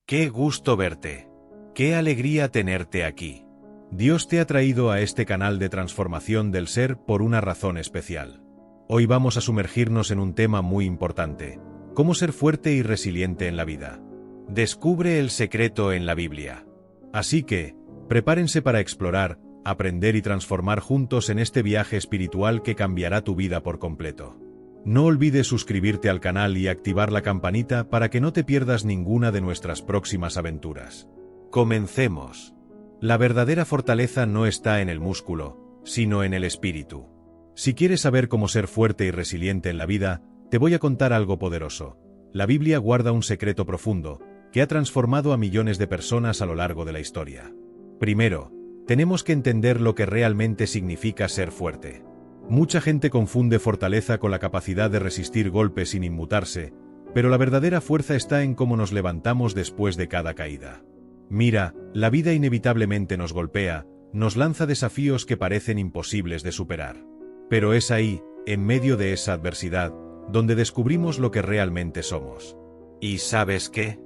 Qué gusto verte. Qué alegría tenerte aquí. Dios te ha traído a este canal de transformación del ser por una razón especial. Hoy vamos a sumergirnos en un tema muy importante: cómo ser fuerte y resiliente en la vida. Descubre el secreto en la Biblia. Así que, prepárense para explorar, aprender y transformar juntos en este viaje espiritual que cambiará tu vida por completo. No olvides suscribirte al canal y activar la campanita para que no te pierdas ninguna de nuestras próximas aventuras. Comencemos. La verdadera fortaleza no está en el músculo, sino en el espíritu. Si quieres saber cómo ser fuerte y resiliente en la vida, te voy a contar algo poderoso. La Biblia guarda un secreto profundo, que ha transformado a millones de personas a lo largo de la historia. Primero, tenemos que entender lo que realmente significa ser fuerte. Mucha gente confunde fortaleza con la capacidad de resistir golpes sin inmutarse, pero la verdadera fuerza está en cómo nos levantamos después de cada caída. Mira, la vida inevitablemente nos golpea, nos lanza desafíos que parecen imposibles de superar. Pero es ahí, en medio de esa adversidad, donde descubrimos lo que realmente somos. ¿Y sabes qué?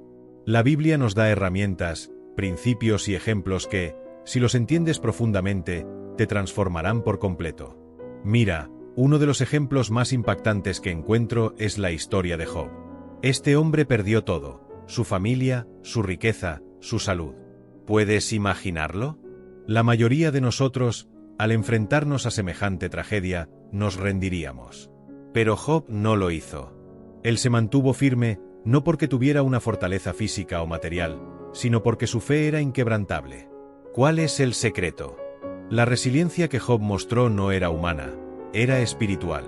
La Biblia nos da herramientas, principios y ejemplos que, si los entiendes profundamente, te transformarán por completo. Mira, uno de los ejemplos más impactantes que encuentro es la historia de Job. Este hombre perdió todo: su familia, su riqueza, su salud. ¿Puedes imaginarlo? La mayoría de nosotros, al enfrentarnos a semejante tragedia, nos rendiríamos. Pero Job no lo hizo. Él se mantuvo firme, no porque tuviera una fortaleza física o material, sino porque su fe era inquebrantable. ¿Cuál es el secreto? La resiliencia que Job mostró no era humana, era espiritual.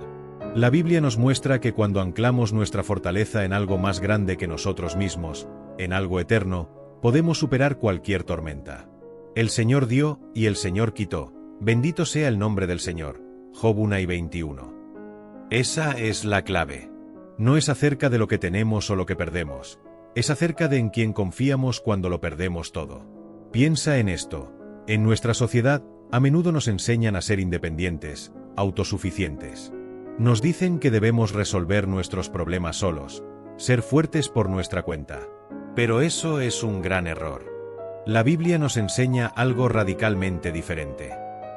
La Biblia nos muestra que cuando anclamos nuestra fortaleza en algo más grande que nosotros mismos, en algo eterno, podemos superar cualquier tormenta. El Señor dio y el Señor quitó. Bendito sea el nombre del Señor. Job 1:21. Esa es la clave. No es acerca de lo que tenemos o lo que perdemos, es acerca de en quién confiamos cuando lo perdemos todo. Piensa en esto. En nuestra sociedad, a menudo nos enseñan a ser independientes, autosuficientes. Nos dicen que debemos resolver nuestros problemas solos, ser fuertes por nuestra cuenta. Pero eso es un gran error. La Biblia nos enseña algo radicalmente diferente.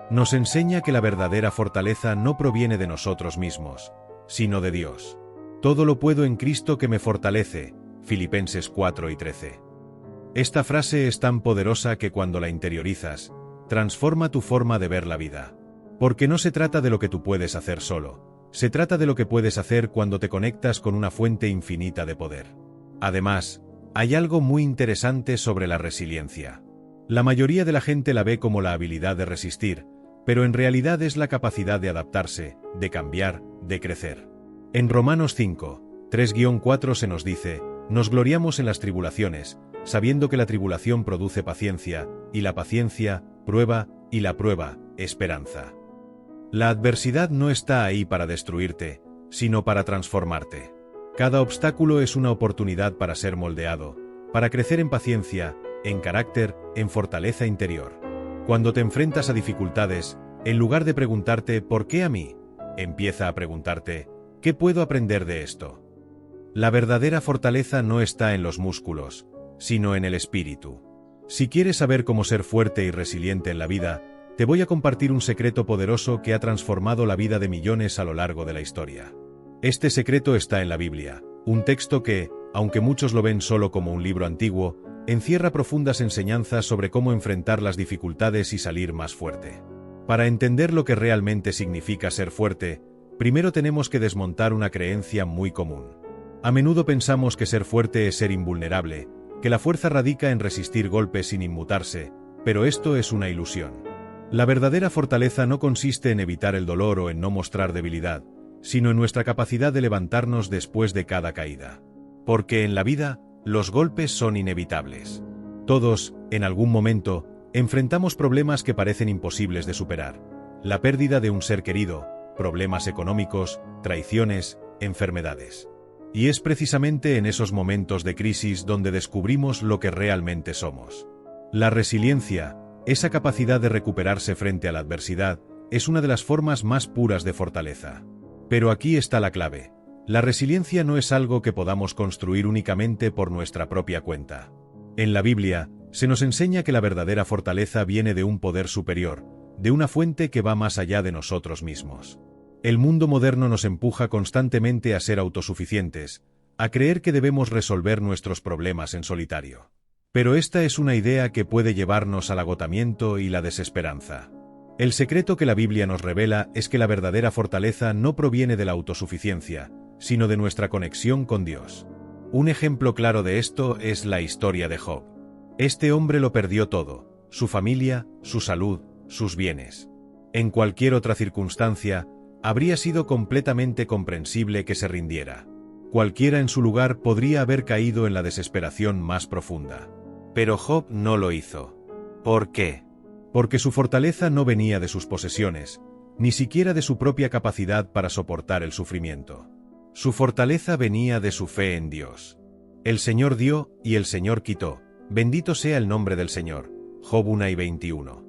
Nos enseña que la verdadera fortaleza no proviene de nosotros mismos, sino de Dios. Todo lo puedo en Cristo que me fortalece, Filipenses 4:13. Esta frase es tan poderosa que cuando la interiorizas, transforma tu forma de ver la vida. Porque no se trata de lo que tú puedes hacer solo, se trata de lo que puedes hacer cuando te conectas con una fuente infinita de poder. Además, hay algo muy interesante sobre la resiliencia. La mayoría de la gente la ve como la habilidad de resistir, pero en realidad es la capacidad de adaptarse, de cambiar, de crecer. En Romanos 5:3-4 se nos dice: nos gloriamos en las tribulaciones, sabiendo que la tribulación produce paciencia, y la paciencia, prueba, y la prueba, esperanza. La adversidad no está ahí para destruirte, sino para transformarte. Cada obstáculo es una oportunidad para ser moldeado, para crecer en paciencia, en carácter, en fortaleza interior. Cuando te enfrentas a dificultades, en lugar de preguntarte ¿por qué a mí?, empieza a preguntarte ¿qué puedo aprender de esto? La verdadera fortaleza no está en los músculos, sino en el espíritu. Si quieres saber cómo ser fuerte y resiliente en la vida, te voy a compartir un secreto poderoso que ha transformado la vida de millones a lo largo de la historia. Este secreto está en la Biblia, un texto que, aunque muchos lo ven solo como un libro antiguo, encierra profundas enseñanzas sobre cómo enfrentar las dificultades y salir más fuerte. Para entender lo que realmente significa ser fuerte, primero tenemos que desmontar una creencia muy común. A menudo pensamos que ser fuerte es ser invulnerable, que la fuerza radica en resistir golpes sin inmutarse, pero esto es una ilusión. La verdadera fortaleza no consiste en evitar el dolor o en no mostrar debilidad, sino en nuestra capacidad de levantarnos después de cada caída. Porque en la vida, los golpes son inevitables. Todos, en algún momento, enfrentamos problemas que parecen imposibles de superar. La pérdida de un ser querido, problemas económicos, traiciones, enfermedades. Y es precisamente en esos momentos de crisis donde descubrimos lo que realmente somos. La resiliencia, esa capacidad de recuperarse frente a la adversidad, es una de las formas más puras de fortaleza. Pero aquí está la clave. La resiliencia no es algo que podamos construir únicamente por nuestra propia cuenta. En la Biblia, se nos enseña que la verdadera fortaleza viene de un poder superior, de una fuente que va más allá de nosotros mismos. El mundo moderno nos empuja constantemente a ser autosuficientes, a creer que debemos resolver nuestros problemas en solitario. Pero esta es una idea que puede llevarnos al agotamiento y la desesperanza. El secreto que la Biblia nos revela es que la verdadera fortaleza no proviene de la autosuficiencia, sino de nuestra conexión con Dios. Un ejemplo claro de esto es la historia de Job. Este hombre lo perdió todo: su familia, su salud, sus bienes. En cualquier otra circunstancia, habría sido completamente comprensible que se rindiera. Cualquiera en su lugar podría haber caído en la desesperación más profunda. Pero Job no lo hizo. ¿Por qué? Porque su fortaleza no venía de sus posesiones, ni siquiera de su propia capacidad para soportar el sufrimiento. Su fortaleza venía de su fe en Dios. El Señor dio y el Señor quitó. Bendito sea el nombre del Señor. Job 1:21.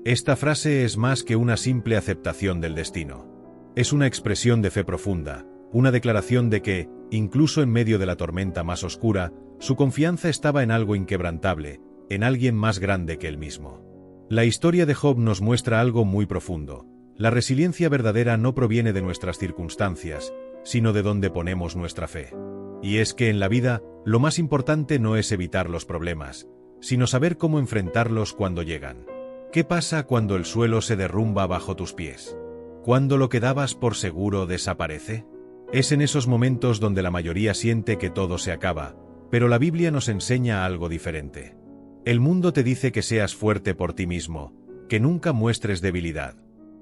Esta frase es más que una simple aceptación del destino. Es una expresión de fe profunda, una declaración de que, incluso en medio de la tormenta más oscura, su confianza estaba en algo inquebrantable, en alguien más grande que él mismo. La historia de Job nos muestra algo muy profundo. La resiliencia verdadera no proviene de nuestras circunstancias, sino de donde ponemos nuestra fe. Y es que en la vida, lo más importante no es evitar los problemas, sino saber cómo enfrentarlos cuando llegan. ¿Qué pasa cuando el suelo se derrumba bajo tus pies? ¿Cuándo lo que dabas por seguro desaparece? Es en esos momentos donde la mayoría siente que todo se acaba, pero la Biblia nos enseña algo diferente. El mundo te dice que seas fuerte por ti mismo, que nunca muestres debilidad.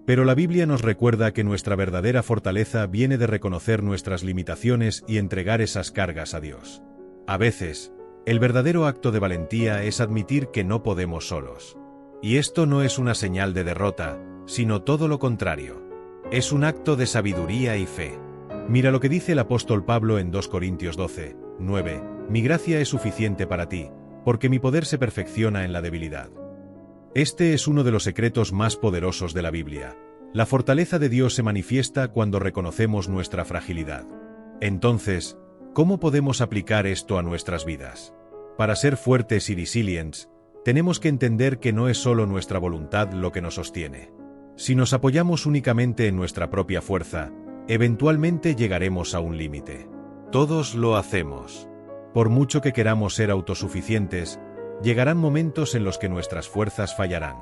Pero la Biblia nos recuerda que nuestra verdadera fortaleza viene de reconocer nuestras limitaciones y entregar esas cargas a Dios. A veces, el verdadero acto de valentía es admitir que no podemos solos. Y esto no es una señal de derrota, sino todo lo contrario. Es un acto de sabiduría y fe. Mira lo que dice el apóstol Pablo en 2 Corintios 12:9: Mi gracia es suficiente para ti, porque mi poder se perfecciona en la debilidad. Este es uno de los secretos más poderosos de la Biblia. La fortaleza de Dios se manifiesta cuando reconocemos nuestra fragilidad. Entonces, ¿cómo podemos aplicar esto a nuestras vidas? Para ser fuertes y resilientes, tenemos que entender que no es solo nuestra voluntad lo que nos sostiene. Si nos apoyamos únicamente en nuestra propia fuerza, eventualmente llegaremos a un límite. Todos lo hacemos. Por mucho que queramos ser autosuficientes, llegarán momentos en los que nuestras fuerzas fallarán.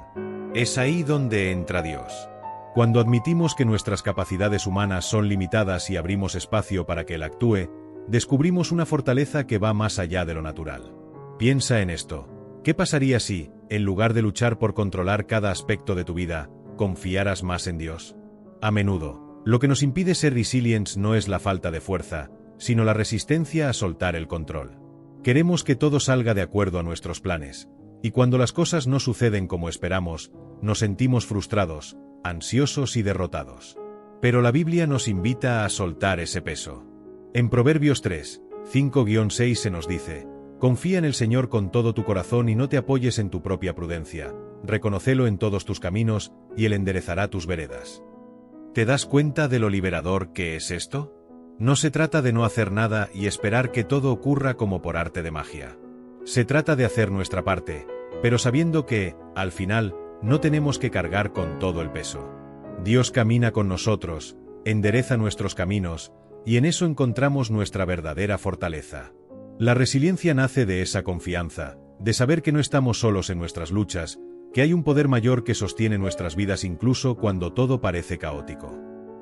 Es ahí donde entra Dios. Cuando admitimos que nuestras capacidades humanas son limitadas y abrimos espacio para que Él actúe, descubrimos una fortaleza que va más allá de lo natural. Piensa en esto. ¿Qué pasaría si, en lugar de luchar por controlar cada aspecto de tu vida, confiaras más en Dios? A menudo, lo que nos impide ser resilientes no es la falta de fuerza, sino la resistencia a soltar el control. Queremos que todo salga de acuerdo a nuestros planes, y cuando las cosas no suceden como esperamos, nos sentimos frustrados, ansiosos y derrotados. Pero la Biblia nos invita a soltar ese peso. En Proverbios 3:5-6 se nos dice: Confía en el Señor con todo tu corazón y no te apoyes en tu propia prudencia. Reconócelo en todos tus caminos, y Él enderezará tus veredas. ¿Te das cuenta de lo liberador que es esto? No se trata de no hacer nada y esperar que todo ocurra como por arte de magia. Se trata de hacer nuestra parte, pero sabiendo que, al final, no tenemos que cargar con todo el peso. Dios camina con nosotros, endereza nuestros caminos, y en eso encontramos nuestra verdadera fortaleza. La resiliencia nace de esa confianza, de saber que no estamos solos en nuestras luchas, que hay un poder mayor que sostiene nuestras vidas incluso cuando todo parece caótico.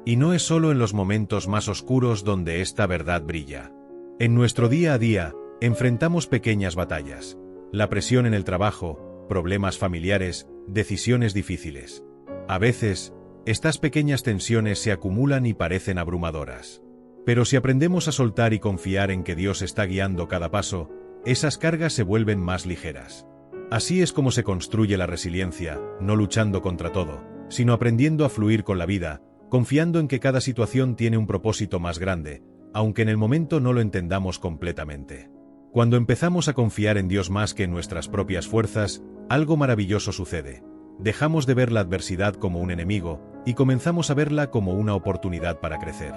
Y no es solo en los momentos más oscuros donde esta verdad brilla. En nuestro día a día, enfrentamos pequeñas batallas: la presión en el trabajo, problemas familiares, decisiones difíciles. A veces, estas pequeñas tensiones se acumulan y parecen abrumadoras. Pero si aprendemos a soltar y confiar en que Dios está guiando cada paso, esas cargas se vuelven más ligeras. Así es como se construye la resiliencia, no luchando contra todo, sino aprendiendo a fluir con la vida, confiando en que cada situación tiene un propósito más grande, aunque en el momento no lo entendamos completamente. Cuando empezamos a confiar en Dios más que en nuestras propias fuerzas, algo maravilloso sucede. Dejamos de ver la adversidad como un enemigo, y comenzamos a verla como una oportunidad para crecer.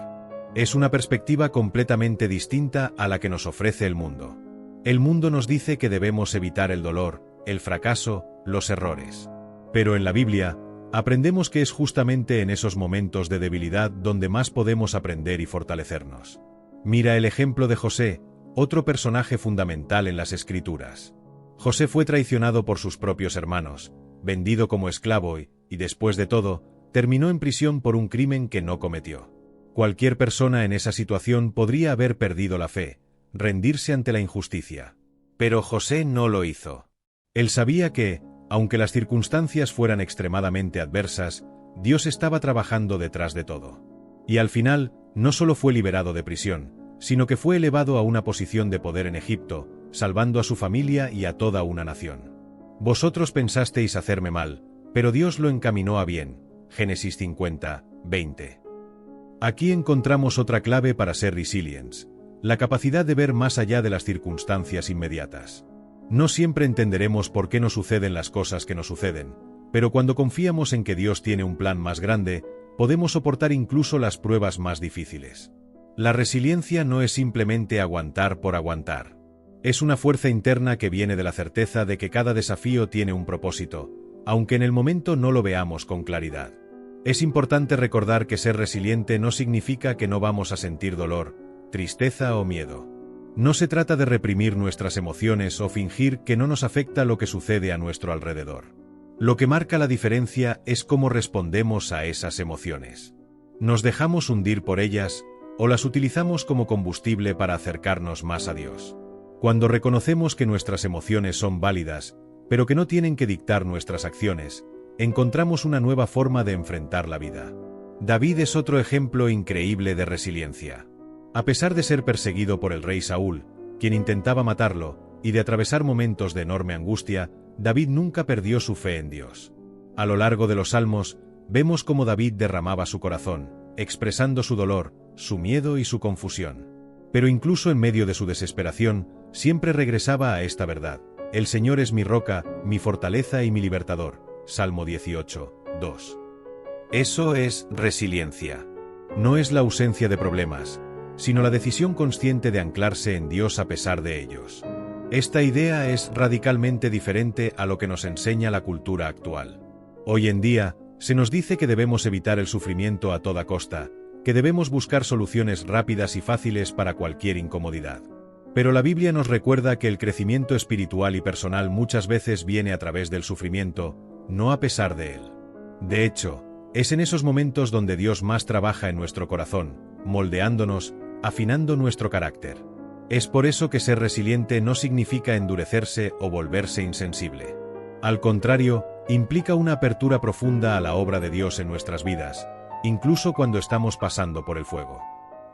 Es una perspectiva completamente distinta a la que nos ofrece el mundo. El mundo nos dice que debemos evitar el dolor, el fracaso, los errores. Pero en la Biblia, aprendemos que es justamente en esos momentos de debilidad donde más podemos aprender y fortalecernos. Mira el ejemplo de José, otro personaje fundamental en las Escrituras. José fue traicionado por sus propios hermanos, vendido como esclavo y, después de todo, terminó en prisión por un crimen que no cometió. Cualquier persona en esa situación podría haber perdido la fe, rendirse ante la injusticia. Pero José no lo hizo. Él sabía que, aunque las circunstancias fueran extremadamente adversas, Dios estaba trabajando detrás de todo. Y al final, no solo fue liberado de prisión, sino que fue elevado a una posición de poder en Egipto, salvando a su familia y a toda una nación. Vosotros pensasteis hacerme mal, pero Dios lo encaminó a bien. Génesis 50, 20. Aquí encontramos otra clave para ser resilience, la capacidad de ver más allá de las circunstancias inmediatas. No siempre entenderemos por qué nos suceden las cosas que nos suceden, pero cuando confiamos en que Dios tiene un plan más grande, podemos soportar incluso las pruebas más difíciles. La resiliencia no es simplemente aguantar por aguantar. Es una fuerza interna que viene de la certeza de que cada desafío tiene un propósito, aunque en el momento no lo veamos con claridad. Es importante recordar que ser resiliente no significa que no vamos a sentir dolor, tristeza o miedo. No se trata de reprimir nuestras emociones o fingir que no nos afecta lo que sucede a nuestro alrededor. Lo que marca la diferencia es cómo respondemos a esas emociones. ¿Nos dejamos hundir por ellas o las utilizamos como combustible para acercarnos más a Dios? Cuando reconocemos que nuestras emociones son válidas, pero que no tienen que dictar nuestras acciones, encontramos una nueva forma de enfrentar la vida. David es otro ejemplo increíble de resiliencia. A pesar de ser perseguido por el rey Saúl, quien intentaba matarlo, y de atravesar momentos de enorme angustia, David nunca perdió su fe en Dios. A lo largo de los Salmos, vemos cómo David derramaba su corazón, expresando su dolor, su miedo y su confusión. Pero incluso en medio de su desesperación, siempre regresaba a esta verdad: el Señor es mi roca, mi fortaleza y mi libertador. Salmo 18, 2. Eso es resiliencia. No es la ausencia de problemas, sino la decisión consciente de anclarse en Dios a pesar de ellos. Esta idea es radicalmente diferente a lo que nos enseña la cultura actual. Hoy en día, se nos dice que debemos evitar el sufrimiento a toda costa, que debemos buscar soluciones rápidas y fáciles para cualquier incomodidad. Pero la Biblia nos recuerda que el crecimiento espiritual y personal muchas veces viene a través del sufrimiento, no a pesar de él. De hecho, es en esos momentos donde Dios más trabaja en nuestro corazón, moldeándonos, afinando nuestro carácter. Es por eso que ser resiliente no significa endurecerse o volverse insensible. Al contrario, implica una apertura profunda a la obra de Dios en nuestras vidas, incluso cuando estamos pasando por el fuego.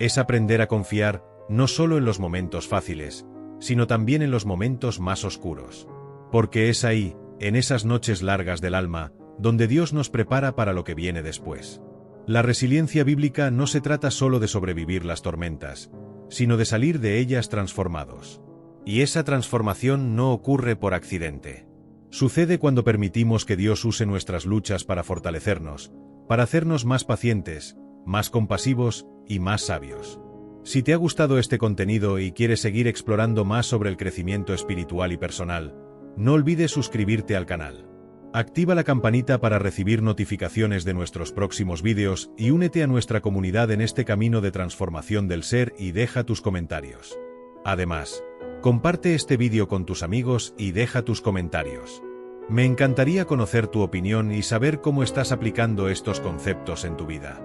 Es aprender a confiar, no solo en los momentos fáciles, sino también en los momentos más oscuros. Porque es ahí, en esas noches largas del alma, donde Dios nos prepara para lo que viene después. La resiliencia bíblica no se trata solo de sobrevivir las tormentas, sino de salir de ellas transformados. Y esa transformación no ocurre por accidente. Sucede cuando permitimos que Dios use nuestras luchas para fortalecernos, para hacernos más pacientes, más compasivos y más sabios. Si te ha gustado este contenido y quieres seguir explorando más sobre el crecimiento espiritual y personal, no olvides suscribirte al canal. Activa la campanita para recibir notificaciones de nuestros próximos vídeos y únete a nuestra comunidad en este camino de transformación del ser y deja tus comentarios. Además, comparte este vídeo con tus amigos y deja tus comentarios. Me encantaría conocer tu opinión y saber cómo estás aplicando estos conceptos en tu vida.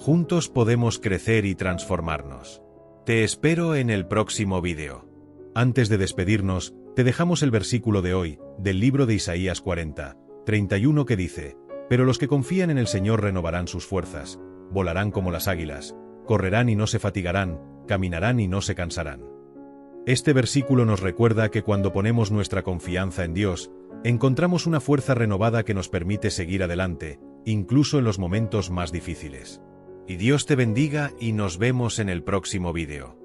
Juntos podemos crecer y transformarnos. Te espero en el próximo vídeo. Antes de despedirnos, te dejamos el versículo de hoy, del libro de Isaías 40, 31 que dice: «Pero los que confían en el Señor renovarán sus fuerzas, volarán como las águilas, correrán y no se fatigarán, caminarán y no se cansarán». Este versículo nos recuerda que cuando ponemos nuestra confianza en Dios, encontramos una fuerza renovada que nos permite seguir adelante, incluso en los momentos más difíciles. Y Dios te bendiga y nos vemos en el próximo vídeo.